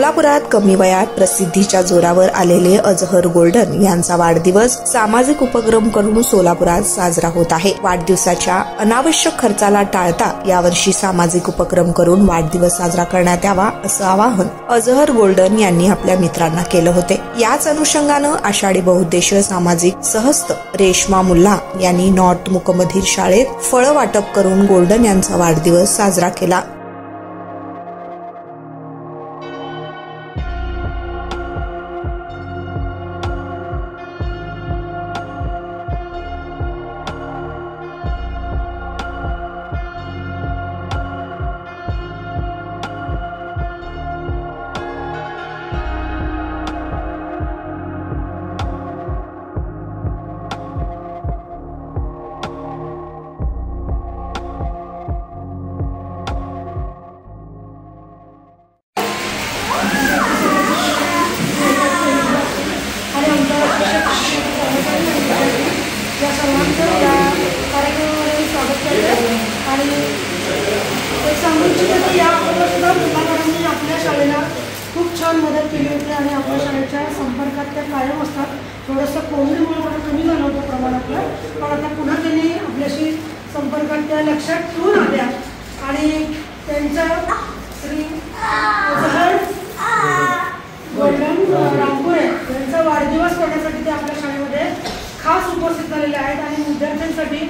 सोलापुरात कमी वयात प्रसिद्धीच्या जोरावर आलेले अजहर गोल्डन यांचा वाढदिवस सामाजिक उपक्रम करून सोलापुरात साजरा होत आहे। वाढदिवसाच्या अनावश्यक खर्चाला टाळता यावर्षी सामाजिक उपक्रम करून वाढदिवस साजरा करण्यात यावा असं आवाहन अजहर गोल्डन यांनी आपल्या मित्रांना केलं होते। याच अनुषंगानं आषाढी बहुउद्देशीय सामाजिक सहस्त रेश्मा मुल्ला यांनी नॉर्थ मुकमधील शाळेत फळ वाटप करून गोल्डन यांचा वाढदिवस साजरा केला। आपल्या शाळेला खूप छान मदत केली होती आणि आपल्या शाळेच्या संपर्कात त्या कायम असतात। थोडंसं कोविडमुळे मला कमी झालं होतं प्रमाणातलं, पण आता पुन्हा त्यांनी आपल्याशी संपर्कात त्या लक्षात ठेवून आल्या आणि त्यांच्या श्री अजहर गोल्डन रामपुरे यांचा वाढदिवस करण्यासाठी ते आपल्या शाळेमध्ये खास उपस्थित झालेले आहेत आणि विद्यार्थ्यांसाठी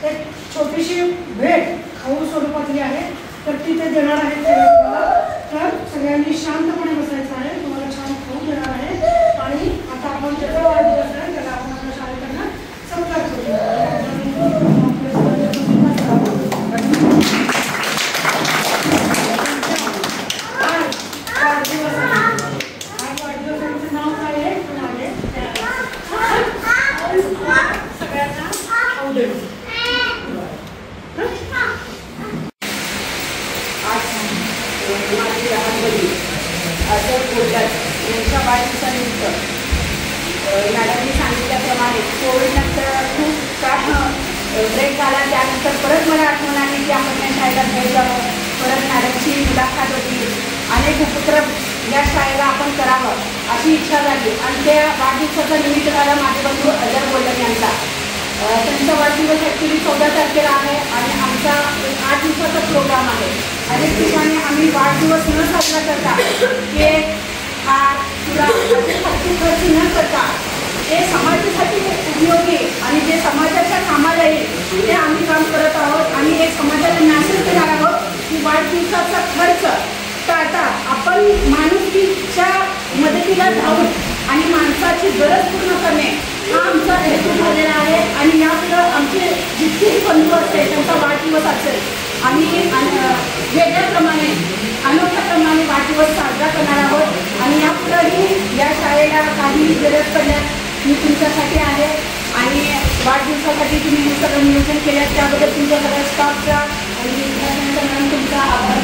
एक छोटीशी भेट खाऊ स्वरूपातली आहे, तर ती ते देणार आहेत तुम्हाला। तर सगळ्यांनी शांतपणे बसायचं आहे, तुम्हाला छान खाऊ देणार आहे आणि आता आपण ज्याचा वाढदिवस आहे त्याला आपण आपल्या शाळेकडनं सत्कार करूया। वाढदिवसाचं नाव काय आहे तुम्हाला सगळ्यांना खाऊ देऊ। अजहर गोल्डन यांच्या वाढदिवसानिमित्त मॅडमनी सांगितल्याप्रमाणे कोविडनंतर खूप काळ ब्रेक झाला, त्यानंतर परत मला आठवण आली की आपण या शाळेला भेट द्यावं, परत मॅडमची मुलाखत होती, अनेक उपक्रम या शाळेला आपण करावं अशी इच्छा झाली आणि त्या वाढदिवसाचा निमित्त झाला माझे बंधू अजहर गोल्डन यांचा। त्यांचा वाढदिवस ॲक्च्युली 14 तारखेला आहे आणि आमचा 8 दिवसाचा प्रोग्राम आहे। अनेक ठिकाणी आम्ही वाढदिवस न साजरा करता केक हार तुला खर्च न करता जे समाजासाठी उपयोगी आणि जे समाजाच्या कामाला येईल ते आम्ही काम करत आहोत आणि एक समाजाला मॅसेज देणार आहोत की वाढदिवसाचा खर्च टाळता आपण माणुसकीच्या मदतीला धावून आणि माणसाची गरज पूर्ण करणे हा आमचा हेतू झालेला आहे आणि यापुढं आमचे जितकेही बंधू असतील त्यांचा वाढदिवस असेल आम्ही वेगळ्याप्रमाणे अनोख्याप्रमाणे वाढदिवस साजरा करणार आहोत आणि यापुढेही या शाळेला काही गरज पडल्यास मी तुमच्यासाठी आहे आणि वाढदिवसासाठी तुम्ही हे सगळं नियोजन केलं त्याबद्दल तुमच्या सगळ्या स्टाफचा आणि विद्यार्थ्यांचा तुमचा आभार